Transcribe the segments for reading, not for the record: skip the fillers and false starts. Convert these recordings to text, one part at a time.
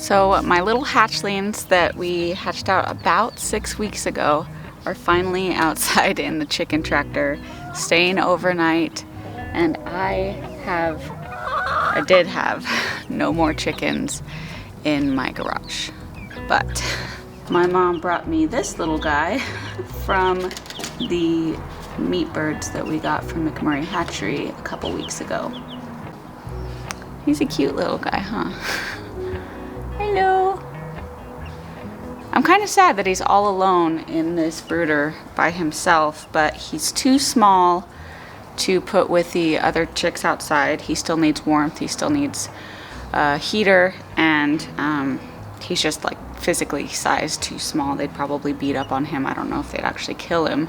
So my little hatchlings that we hatched out about 6 weeks ago are finally outside in the chicken tractor, staying overnight, and I did have no more chickens in my garage. But my mom brought me this little guy from the meat birds that we got from McMurray Hatchery a couple weeks ago. He's a cute little guy, huh? Hello. I'm kind of sad that he's all alone in this brooder by himself, but he's too small to put with the other chicks outside. He still needs warmth, he still needs a heater, and he's just like physically sized too small. They'd probably beat up on him. I don't know if they'd actually kill him.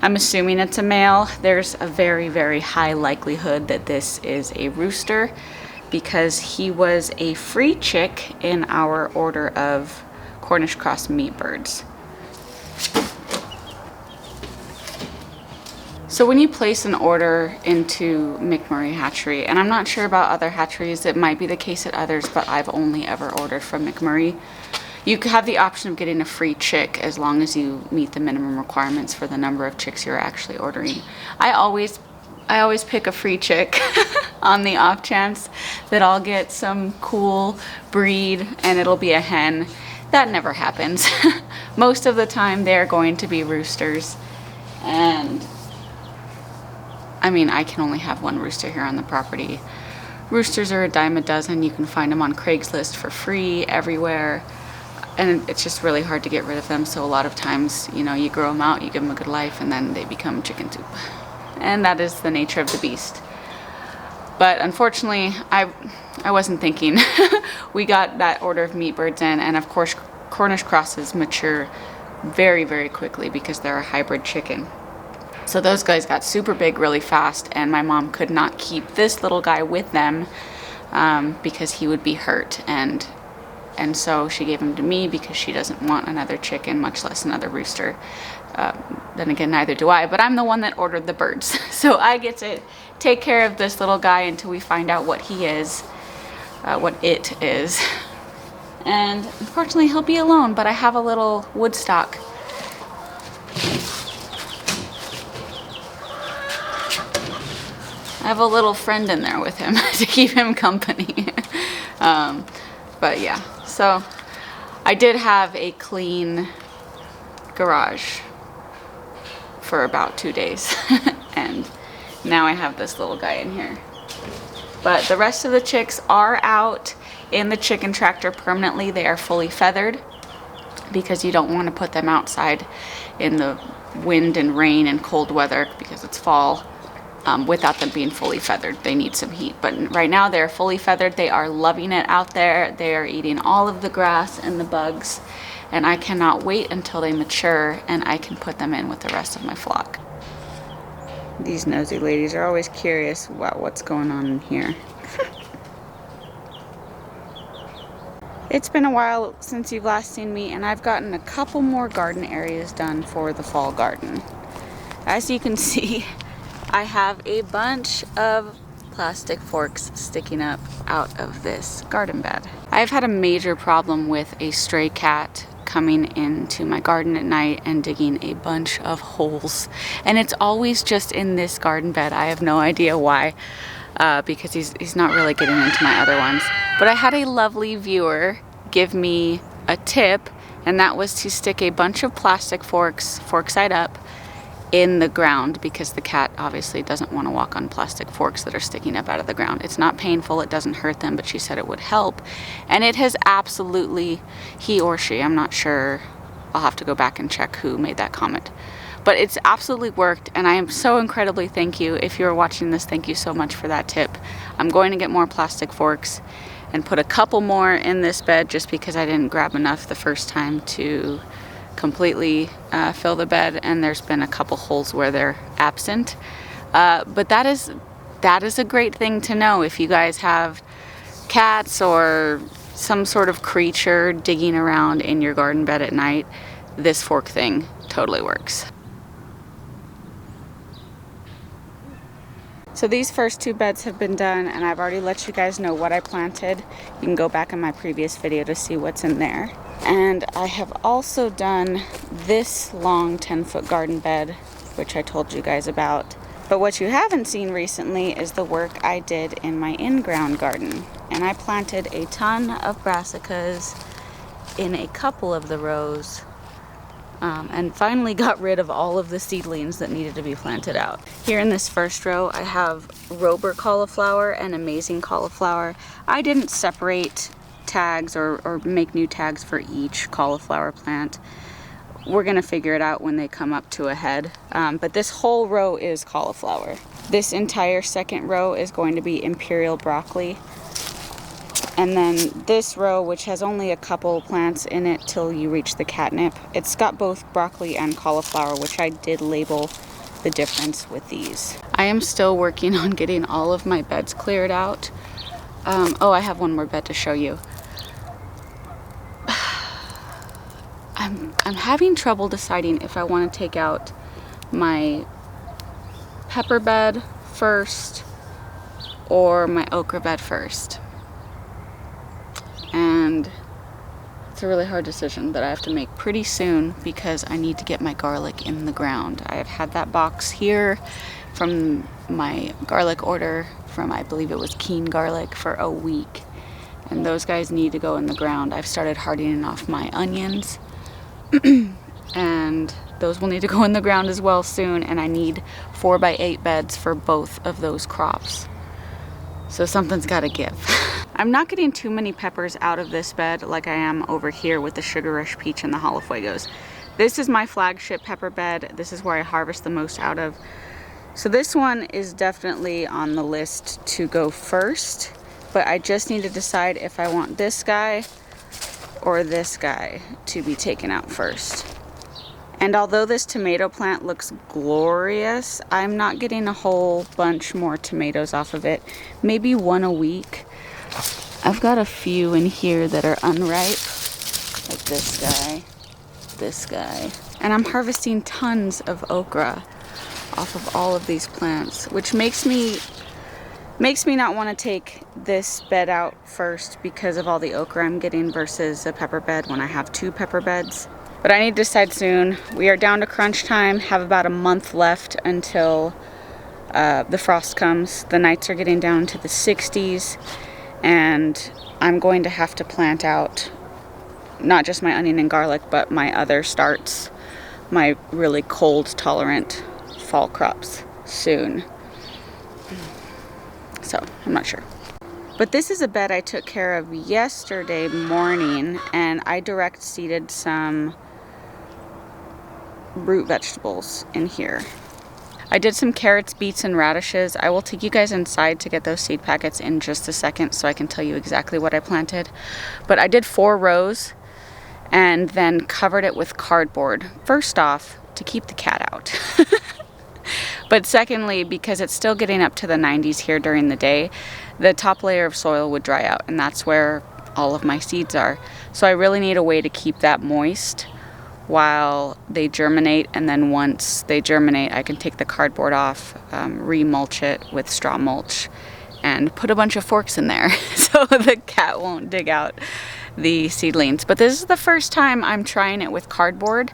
I'm assuming it's a male. There's a very, very high likelihood that this is a rooster because he was a free chick in our order of Cornish cross meat birds. So when you place an order into McMurray Hatchery, and I'm not sure about other hatcheries, it might be the case at others, but I've only ever ordered from McMurray. You have the option of getting a free chick as long as you meet the minimum requirements for the number of chicks you're actually ordering. I always pick a free chick on the off chance that I'll get some cool breed and it'll be a hen. That never happens. Most of the time they're going to be roosters, and I mean, I can only have one rooster here on the property. Roosters are a dime a dozen. You can find them on Craigslist for free everywhere. And it's just really hard to get rid of them. So a lot of times, you know, you grow them out, you give them a good life, and then they become chicken soup. And that is the nature of the beast. But unfortunately, I wasn't thinking. We got that order of meat birds in, and of course, Cornish crosses mature very, very quickly because they're a hybrid chicken. So those guys got super big really fast, and my mom could not keep this little guy with them because he would be hurt, and so she gave him to me because she doesn't want another chicken, much less another rooster. Then again, neither do I, but I'm the one that ordered the birds. So I get to take care of this little guy until we find out what he is, what it is. And unfortunately, he'll be alone, but I have a little Woodstock. I have a little friend in there with him to keep him company. But yeah, so I did have a clean garage for about 2 days. And now I have this little guy in here. But the rest of the chicks are out in the chicken tractor permanently. They are fully feathered because you don't want to put them outside in the wind and rain and cold weather because it's fall. Without them being fully feathered. They need some heat. But right now they're fully feathered. They are loving it out there. They are eating all of the grass and the bugs. And I cannot wait until they mature and I can put them in with the rest of my flock. These nosy ladies are always curious about what's going on in here. It's been a while since you've last seen me, and I've gotten a couple more garden areas done for the fall garden. As you can see, I have a bunch of plastic forks sticking up out of this garden bed. I've had a major problem with a stray cat coming into my garden at night and digging a bunch of holes. And it's always just in this garden bed. I have no idea why, because he's not really getting into my other ones. But I had a lovely viewer give me a tip, and that was to stick a bunch of plastic forks, fork side up, in the ground, because the cat obviously doesn't want to walk on plastic forks that are sticking up out of the ground. It's not painful, it doesn't hurt them, but she said it would help. And it has absolutely, he or she, I'm not sure, I'll have to go back and check who made that comment. But it's absolutely worked, and I am so incredibly thank you. If you're watching this, thank you so much for that tip. I'm going to get more plastic forks and put a couple more in this bed just because I didn't grab enough the first time to completely fill the bed, and there's been a couple holes where they're absent. But that is a great thing to know if you guys have cats or some sort of creature digging around in your garden bed at night. This fork thing totally works. So these first 2 beds have been done, and I've already let you guys know what I planted. You can go back in my previous video to see what's in there. And I have also done this long 10-foot garden bed, which I told you guys about. But what you haven't seen recently is the work I did in my in-ground garden. And I planted a ton of brassicas in a couple of the rows. And finally got rid of all of the seedlings that needed to be planted out. Here in this first row, I have Rober cauliflower and Amazing cauliflower. I didn't separate tags or make new tags for each cauliflower plant. We're gonna figure it out when they come up to a head. But this whole row is cauliflower. This entire second row is going to be Imperial broccoli. And then this row, which has only a couple plants in it till you reach the catnip, it's got both broccoli and cauliflower, which I did label the difference with these. I am still working on getting all of my beds cleared out. Oh, I have one more bed to show you. I'm having trouble deciding if I want to take out my pepper bed first or my okra bed first. And it's a really hard decision that I have to make pretty soon because I need to get my garlic in the ground. I have had that box here from my garlic order from, I believe it was Keen Garlic, for a week. And those guys need to go in the ground. I've started hardening off my onions and those will need to go in the ground as well soon. And I need 4x8 beds for both of those crops. So something's got to give. I'm not getting too many peppers out of this bed like I am over here with the Sugar Rush Peach and the Jalafuegos. This is my flagship pepper bed. This is where I harvest the most out of. So this one is definitely on the list to go first, but I just need to decide if I want this guy or this guy to be taken out first. And although this tomato plant looks glorious, I'm not getting a whole bunch more tomatoes off of it. Maybe one a week. I've got a few in here that are unripe, like this guy. And I'm harvesting tons of okra off of all of these plants, which makes me not want to take this bed out first because of all the okra I'm getting versus a pepper bed when I have 2 pepper beds. But I need to decide soon. We are down to crunch time, have about a month left until the frost comes. The nights are getting down to the 60s, and I'm going to have to plant out not just my onion and garlic, but my other starts, my really cold tolerant fall crops soon. So I'm not sure. But this is a bed I took care of yesterday morning, and I direct seeded some root vegetables in here. I did some carrots, beets, and radishes. I will take you guys inside to get those seed packets in just a second so I can tell you exactly what I planted. But I did 4 rows and then covered it with cardboard. First off, to keep the cat out. But secondly, because it's still getting up to the 90s here during the day, the top layer of soil would dry out, and that's where all of my seeds are. So I really need a way to keep that moist while they germinate, and then once they germinate, I can take the cardboard off, re-mulch it with straw mulch, and put a bunch of forks in there so the cat won't dig out the seedlings. But this is the first time I'm trying it with cardboard.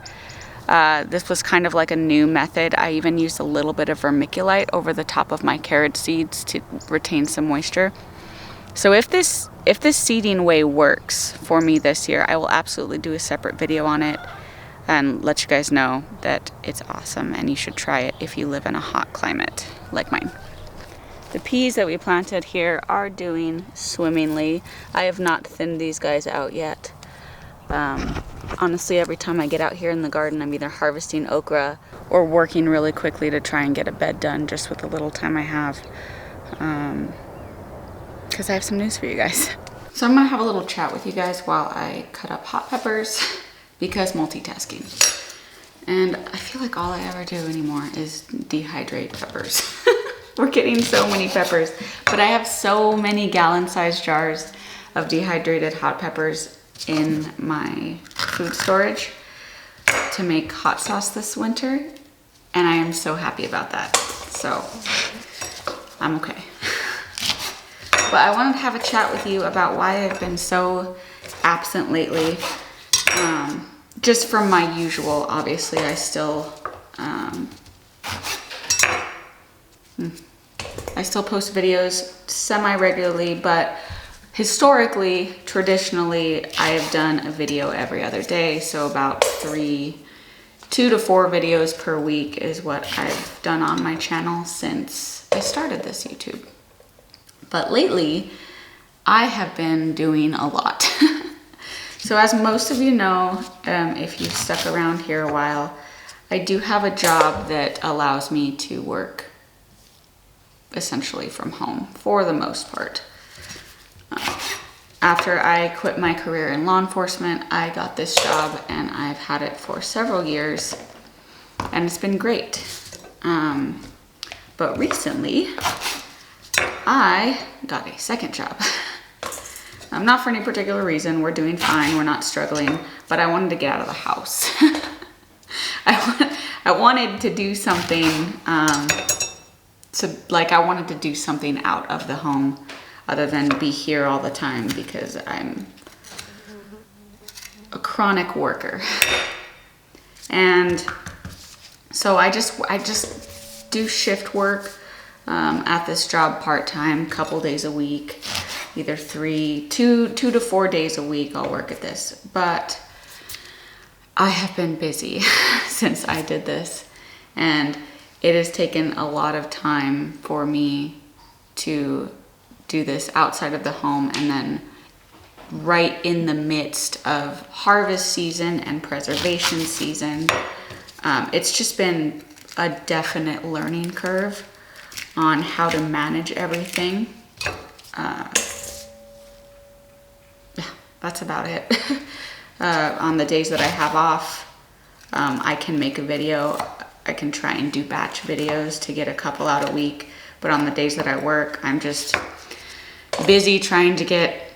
This was kind of like a new method. I even used a little bit of vermiculite over the top of my carrot seeds to retain some moisture. So if this seeding way works for me this year, I will absolutely do a separate video on it and let you guys know that it's awesome and you should try it if you live in a hot climate like mine. The peas that we planted here are doing swimmingly. I have not thinned these guys out yet. Honestly, every time I get out here in the garden, I'm either harvesting okra or working really quickly to try and get a bed done just with the little time I have. Because I have some news for you guys. So I'm gonna have a little chat with you guys while I cut up hot peppers because multitasking. And I feel like all I ever do anymore is dehydrate peppers. We're getting so many peppers, but I have so many gallon-sized jars of dehydrated hot peppers in my food storage to make hot sauce this winter, and I am so happy about that. So I'm okay. But I wanted to have a chat with you about why I've been so absent lately. Just from my usual, obviously, I still post videos semi-regularly, but historically, traditionally, I have done a video every other day. So about 2 to 4 videos per week is what I've done on my channel since I started this YouTube. But lately, I have been doing a lot. So as most of you know, if you've stuck around here a while, I do have a job that allows me to work essentially from home for the most part. After I quit my career in law enforcement, I got this job and I've had it for several years and it's been great. But recently, I got a second job. Not for any particular reason. We're doing fine. We're not struggling. But I wanted to get out of the house. I wanted to do something. I wanted to do something out of the home, other than be here all the time because I'm a chronic worker. And so I just do shift work at this job part-time, couple days a week. Either 2 to 4 days a week I'll work at this. But I have been busy since I did this, and it has taken a lot of time for me to do this outside of the home, and then right in the midst of harvest season and preservation season. It's just been a definite learning curve on how to manage everything. That's about it. On the days that I have off, I can make a video. I can try and do batch videos to get a couple out a week. But on the days that I work, I'm just busy trying to get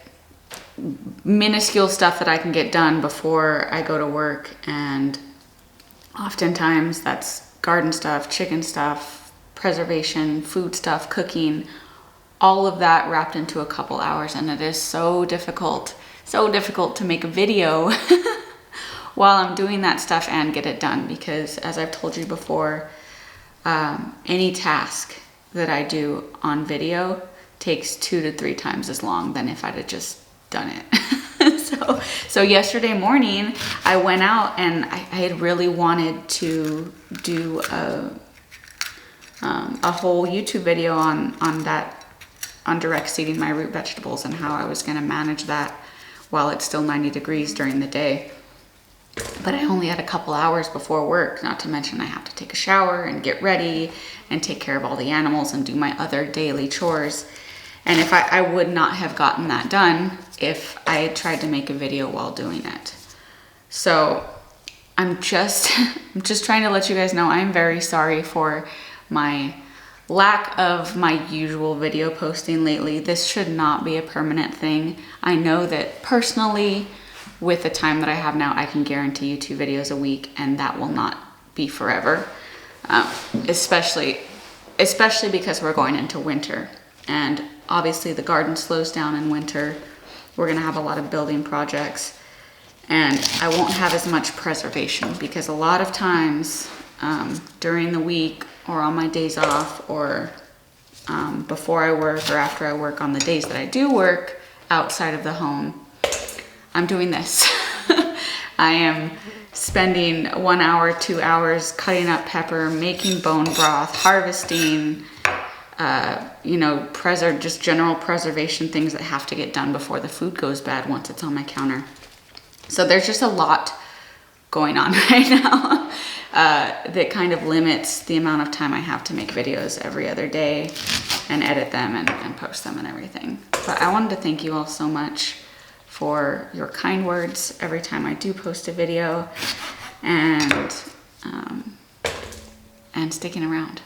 minuscule stuff that I can get done before I go to work. And oftentimes that's garden stuff, chicken stuff, preservation, food stuff, cooking, all of that wrapped into a couple hours. And it is so difficult to make a video while I'm doing that stuff and get it done, because as I've told you before, any task that I do on video takes 2 to 3 times as long than if I'd have just done it. So yesterday morning I went out and I had really wanted to do a whole YouTube video on direct seeding my root vegetables and how I was going to manage that while it's still 90 degrees during the day. But I only had a couple hours before work, not to mention I have to take a shower and get ready and take care of all the animals and do my other daily chores. And if I would not have gotten that done if I had tried to make a video while doing it. So I'm just trying to let you guys know I'm very sorry for my lack of my usual video posting lately. This should not be a permanent thing. I know that personally, with the time that I have now, I can guarantee you 2 videos a week, and that will not be forever. Especially because we're going into winter, and obviously the garden slows down in winter. We're gonna have a lot of building projects, and I won't have as much preservation because a lot of times during the week or on my days off or before I work or after I work, on the days that I do work outside of the home, I'm doing this. I am spending 1 hour, 2 hours cutting up pepper, making bone broth, harvesting, just general preservation things that have to get done before the food goes bad once it's on my counter. So there's just a lot going on right now that kind of limits the amount of time I have to make videos every other day and edit them and post them and everything. But I wanted to thank you all so much for your kind words every time I do post a video, and sticking around,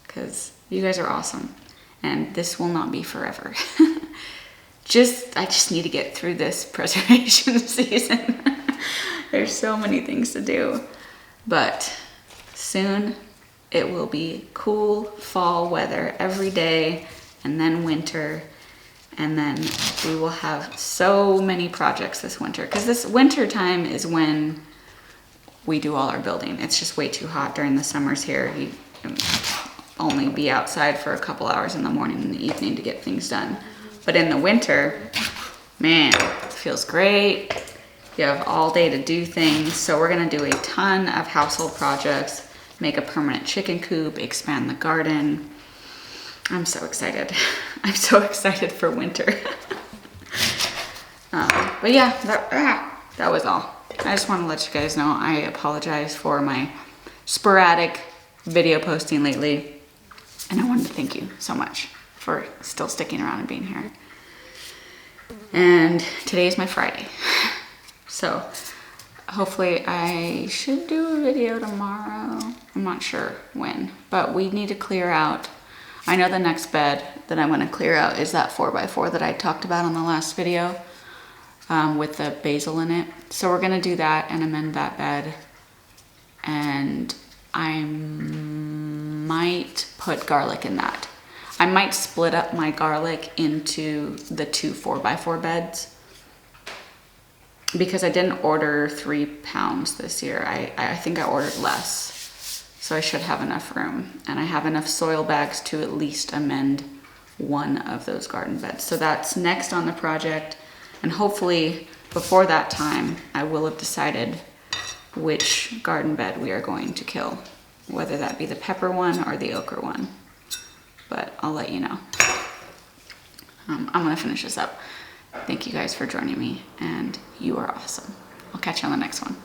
because you guys are awesome, and this will not be forever. I just need to get through this preservation season. There's so many things to do, but soon it will be cool fall weather every day, and then winter, and then we will have so many projects this winter, because this winter time is when we do all our building. It's just way too hot during the summers here. You can only be outside for a couple hours in the morning and the evening to get things done. But in the winter, man, it feels great. You have all day to do things. So we're gonna do a ton of household projects, make a permanent chicken coop, expand the garden. I'm so excited. I'm so excited for winter. But yeah, that was all. I just want to let you guys know I apologize for my sporadic video posting lately. And I wanted to thank you so much for still sticking around and being here. And today is my Friday. So hopefully I should do a video tomorrow. I'm not sure when, but we need to clear out. I know the next bed that I'm gonna clear out is that 4x4 that I talked about on the last video with the basil in it. So we're gonna do that and amend that bed. And I might put garlic in that. I might split up my garlic into the 2 4x4 beds, because I didn't order 3 pounds this year. I think I ordered less, so I should have enough room, and I have enough soil bags to at least amend one of those garden beds. So that's next on the project, and hopefully before that time I will have decided which garden bed we are going to kill, whether that be the pepper one or the okra one, but I'll let you know. I'm gonna finish this up. Thank you guys for joining me, and you are awesome. I'll catch you on the next one.